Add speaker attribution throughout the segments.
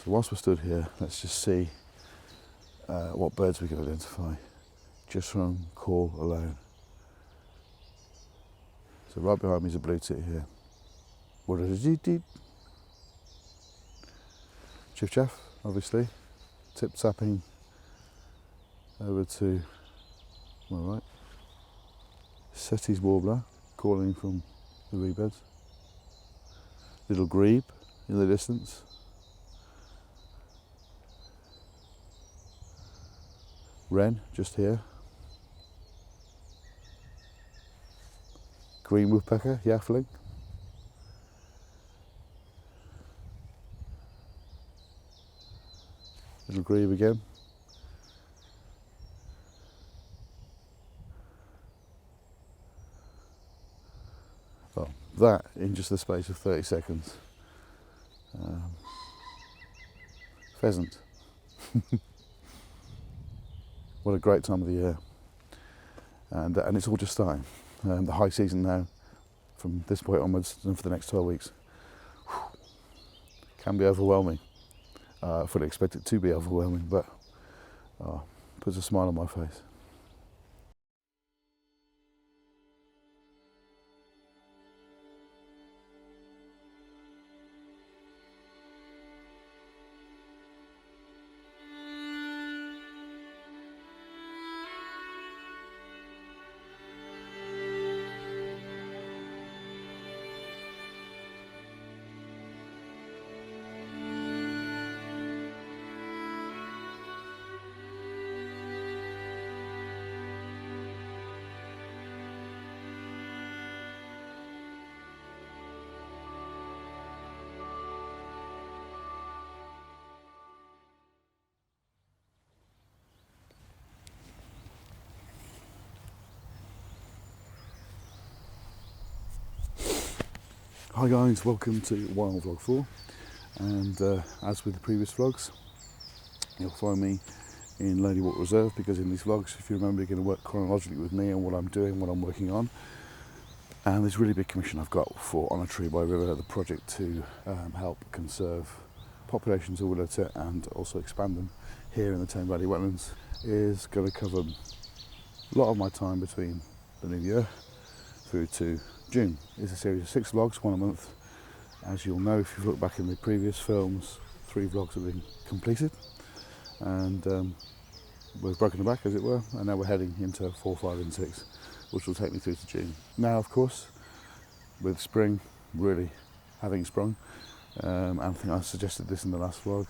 Speaker 1: So whilst we're stood here, let's just see what birds we can identify just from call alone. So right behind me is a blue tit here. Willow tit. Chiff chaff, obviously. Tip tapping over to my right. Setti's warbler calling from the reeds. Little grebe in the distance. Wren just here. Green woodpecker yaffling. Little grebe again. Well, that in just the space of 30 seconds. Pheasant. What a great time of the year. And it's all just starting. The high season now, from this point onwards and for the next 12 weeks, can be overwhelming. I fully expect it to be overwhelming, but puts a smile on my face. Hi guys, welcome to Wild Vlog 4, and as with the previous vlogs, you'll find me in Lady Walk Reserve, because in these vlogs, if you remember, you're going to work chronologically with me and what I'm doing, what I'm working on. And this really big commission I've got for On a Tree by River, the project to help conserve populations of willow tit and also expand them here in the Thames Valley wetlands, is going to cover a lot of my time between the new year through to June. It's a series of 6 vlogs, 1 a month. As you'll know if you've looked back in the previous films, 3 vlogs have been completed, and we've broken the back, as it were, and now we're heading into 4, 5 and 6, which will take me through to June. Now, of course, with spring really having sprung, and I think I suggested this in the last vlog,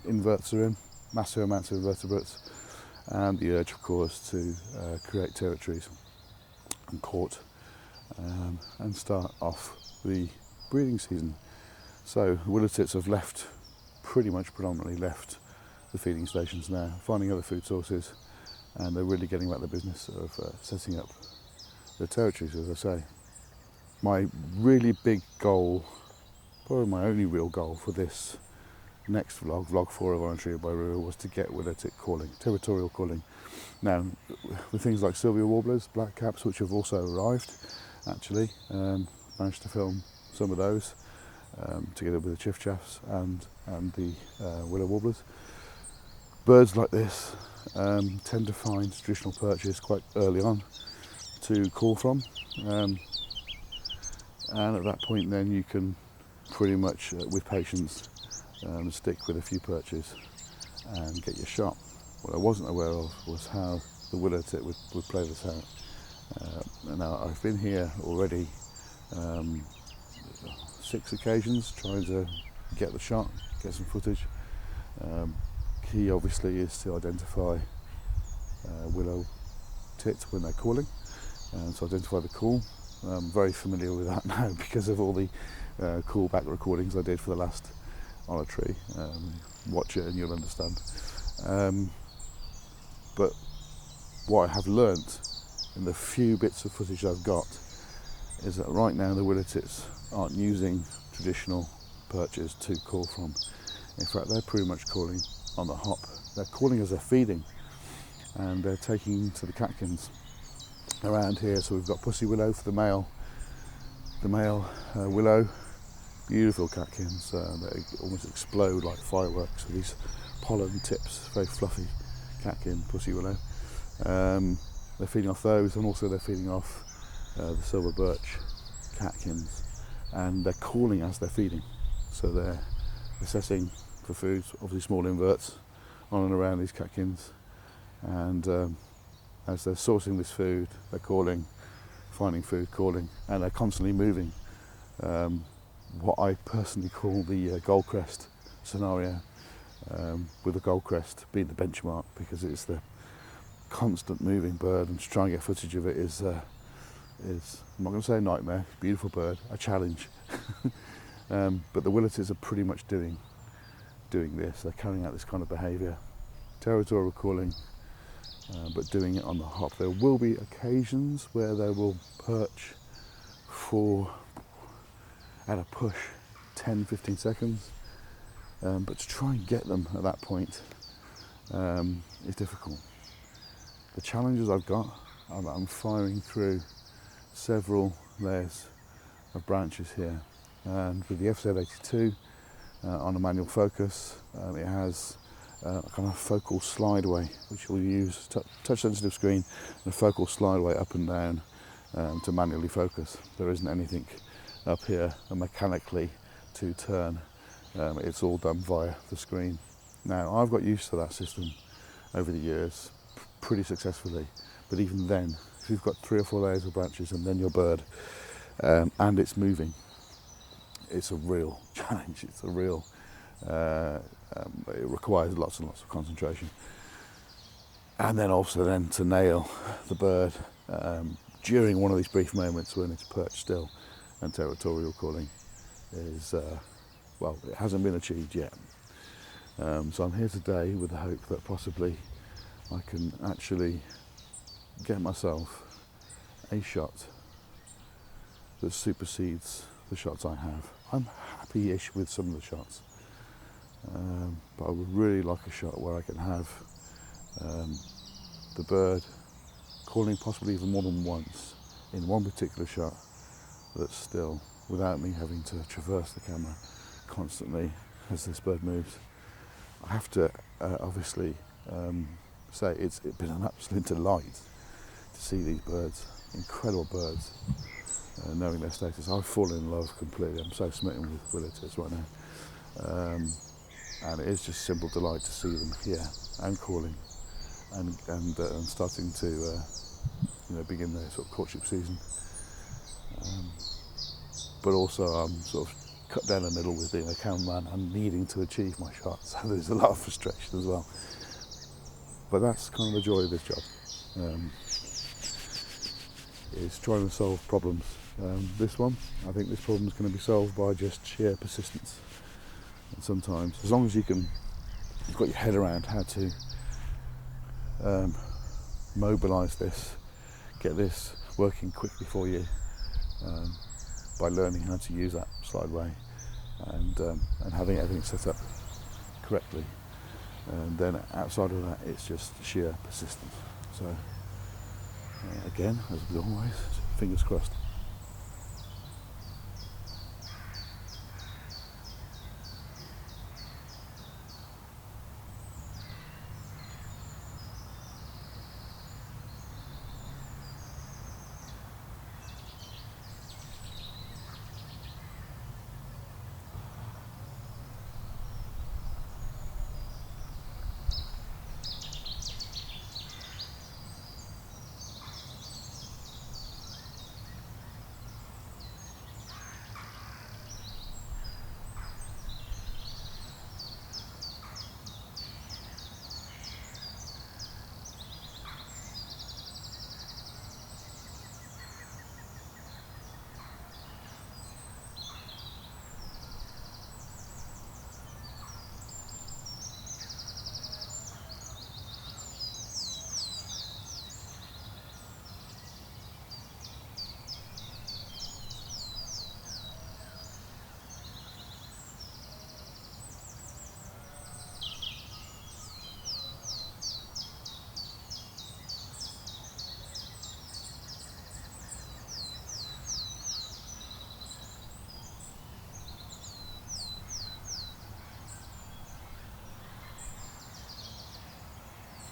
Speaker 1: inverts are in, massive amounts of invertebrates, and the urge, of course, to create territories and court and start off the breeding season. So willow tits have pretty much predominantly left the feeding stations now, finding other food sources, and they're really getting about the business of setting up their territories, as I say. My really big goal, probably my only real goal for this next vlog, vlog 4 of On a Tree by River, was to get willow tit calling, territorial calling. Now, with things like Sylvia warblers, black caps, which have also arrived, actually, managed to film some of those together with the chiff chaffs and the willow warblers. Birds like this tend to find traditional perches quite early on to call from, and at that point then you can pretty much, with patience, stick with a few perches and get your shot. What I wasn't aware of was how the willow tit would play this out. Now, I've been here already 6 occasions trying to get the shot, get some footage. Key obviously is to identify willow tit when they're calling, and to identify the call. I'm very familiar with that now because of all the callback recordings I did for the last On a Tree. Watch it and you'll understand. But what I have learnt in the few bits of footage I've got is that right now the willow tits aren't using traditional perches to call from. In fact, they're pretty much calling on the hop. They're calling as they're feeding, and they're taking to the catkins around here. So we've got pussy willow for the male willow beautiful catkins. They almost explode like fireworks with these pollen tips, very fluffy catkin, pussy willow. They're feeding off those, and also they're feeding off the silver birch catkins, and they're calling as they're feeding. So they're assessing for food, obviously small inverts on and around these catkins, and as they're sourcing this food, they're calling, finding food, calling, and they're constantly moving. What I personally call the gold crest scenario, with the gold crest being the benchmark, because it's the constant moving bird, and to try and get footage of it is I'm not going to say a nightmare, beautiful bird, a challenge. But the willow tits are pretty much doing this. They're carrying out this kind of behaviour, territorial calling, but doing it on the hop. There will be occasions where they will perch for, at a push, 10-15 seconds, but to try and get them at that point is difficult. The challenges I've got are that I'm firing through several layers of branches here, and with the FZ82 on a manual focus, it has a kind of focal slide away, which we'll use touch sensitive screen and a focal slide away up and down to manually focus. There isn't anything up here mechanically to turn. It's all done via the screen. Now, I've got used to that system over the years pretty successfully, but even then, if you've got 3 or 4 layers of branches and then your bird and it's moving, it's a real challenge. It's a real it requires lots and lots of concentration, and then also then to nail the bird during one of these brief moments when it's perched still and territorial calling is well, it hasn't been achieved yet. So I'm here today with the hope that possibly I can actually get myself a shot that supersedes the shots I have. I'm happy-ish with some of the shots, but I would really like a shot where I can have the bird calling possibly even more than once in one particular shot that's still, without me having to traverse the camera constantly as this bird moves. I have to obviously say it's been an absolute delight to see these birds, incredible birds, knowing their status. I've fallen in love completely. I'm so smitten with willow tits right now, and it is just simple delight to see them here and calling and starting to begin their sort of courtship season. But also I'm sort of cut down the middle with being a cameraman and needing to achieve my shots, so there's a lot of frustration as well. But that's kind of the joy of this job, is trying to solve problems. This one, I think this problem is going to be solved by just sheer persistence. And sometimes, as long as you've got your head around how to mobilise this, get this working quickly for you, by learning how to use that slide way and having everything set up correctly. And then outside of that, it's just sheer persistence. So again, as always, fingers crossed.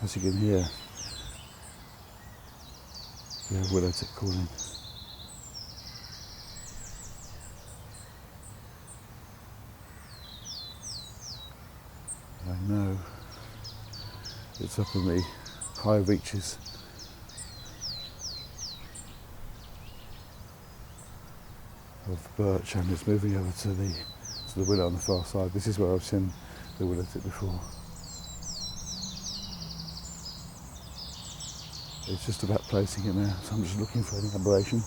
Speaker 1: as you can hear, the willow tit calling. I know it's up in the high reaches of the birch, and it's moving over to the willow on the far side. This is where I've seen the willow tit before. It's just about placing it now, so I'm just looking for any aberration,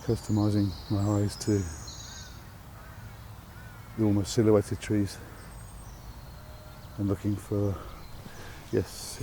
Speaker 1: customising my eyes to the almost silhouetted trees, and looking for, yes.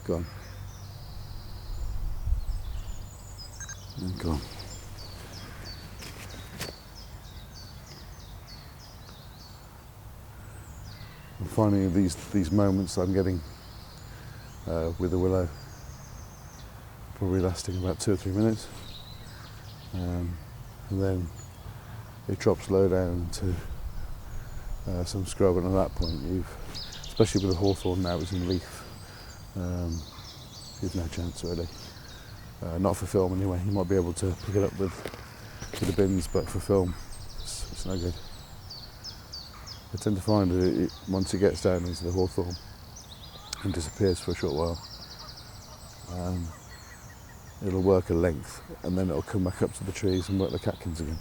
Speaker 1: Gone. And gone. I'm finding these moments I'm getting with the willow probably lasting about 2 or 3 minutes, and then it drops low down to some scrub, and at that point especially with the hawthorn now it's in leaf, you've no chance really. Not for film anyway. You might be able to pick it up with the bins, but for film it's no good. I tend to find that once it gets down into the hawthorn and disappears for a short while, it'll work a length and then it'll come back up to the trees and work the catkins again.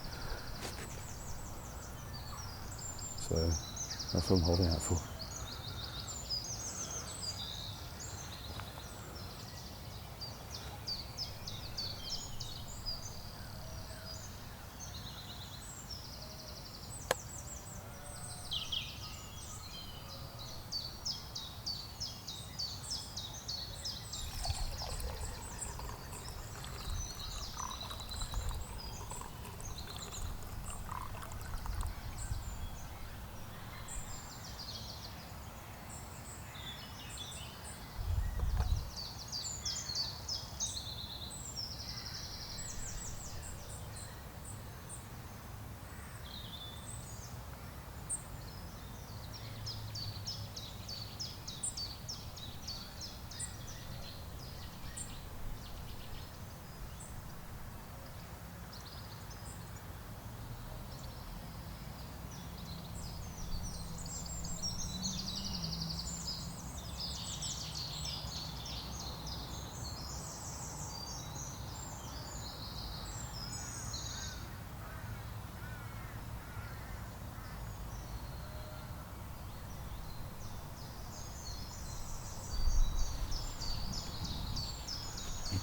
Speaker 1: So that's what I'm holding out for.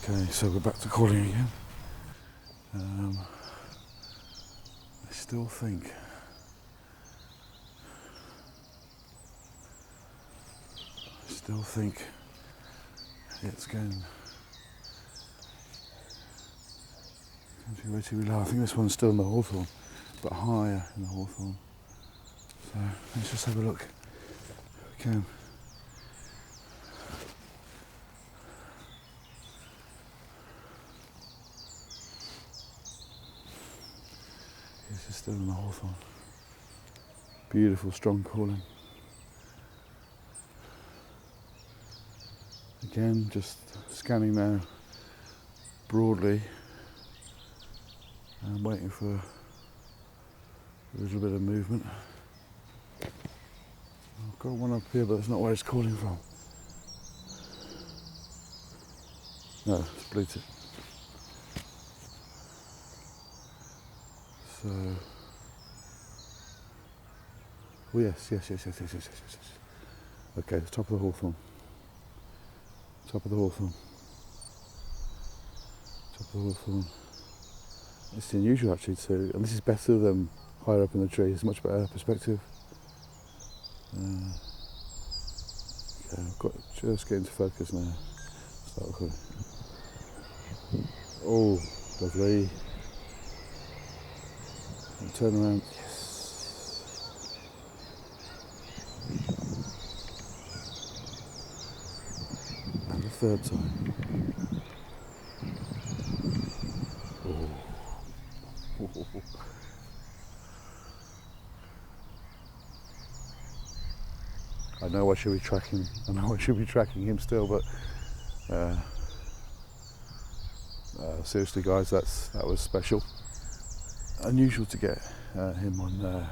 Speaker 1: Okay, so we're back to calling again. I still think it's going to be way too low. I think this one's still in the hawthorn, but higher in the hawthorn. So let's just have a look if we can. This is still in the hawthorn. Beautiful, strong calling. Again, just scanning now broadly and waiting for a little bit of movement. Oh, got one up here, but that's not where it's calling from. No, it's Blue Tit. So, oh yes. Okay, the top of the hawthorn. Top of the hawthorn. It's unusual actually too, and this is better than higher up in the tree. It's much better perspective. Okay, I've got just getting to focus now. Start recording. Oh, lovely. And turn around. Yes. And the third time. Oh. I know I should be tracking. Him still, but seriously, guys, that was special. Unusual to get him on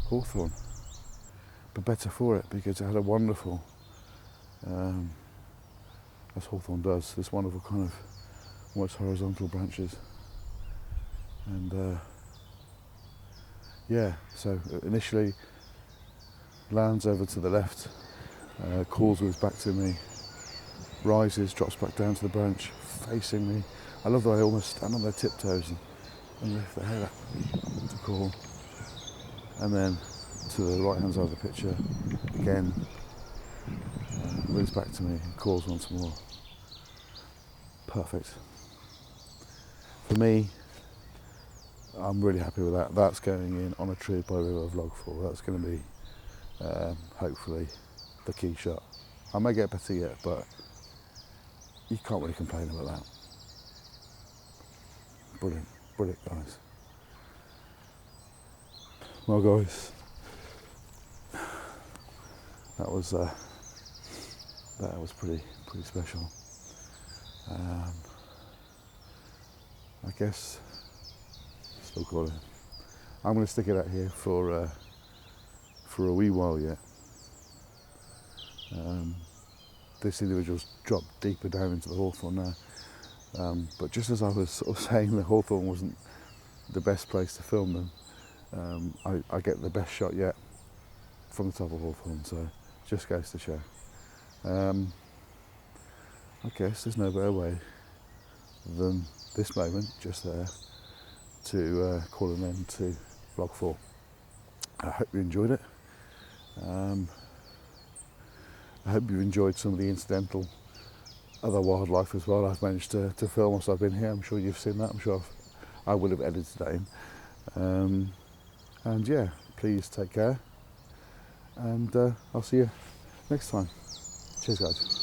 Speaker 1: hawthorn, but better for it because it had a wonderful, as hawthorn does, this wonderful kind of almost horizontal branches, and yeah. So initially lands over to the left, calls with back to me, rises, drops back down to the branch, facing me. I love that they almost stand on their tiptoes and lift their head up to call. And then to the right hand side of the picture, again, moves back to me and calls once more. Perfect. For me, I'm really happy with that. That's going in on a tree by river vlog 4. That's going to be hopefully the key shot. I may get better yet, but you can't really complain about that. Brilliant guys. Well guys, that was pretty special. I guess still calling. I'm going to stick it out here for a wee while yet. This individual's dropped deeper down into the hawthorn now, but just as I was sort of saying the hawthorn wasn't the best place to film them, I get the best shot yet from the top of hawthorn, so just goes to show. I guess there's no better way than this moment just there to call an end to vlog 4. I hope you enjoyed it. I hope you enjoyed some of the incidental other wildlife as well I've managed to film whilst I've been here. I'm sure you've seen that. I'm sure I would have edited that in. And yeah, please take care, and I'll see you next time. Cheers guys.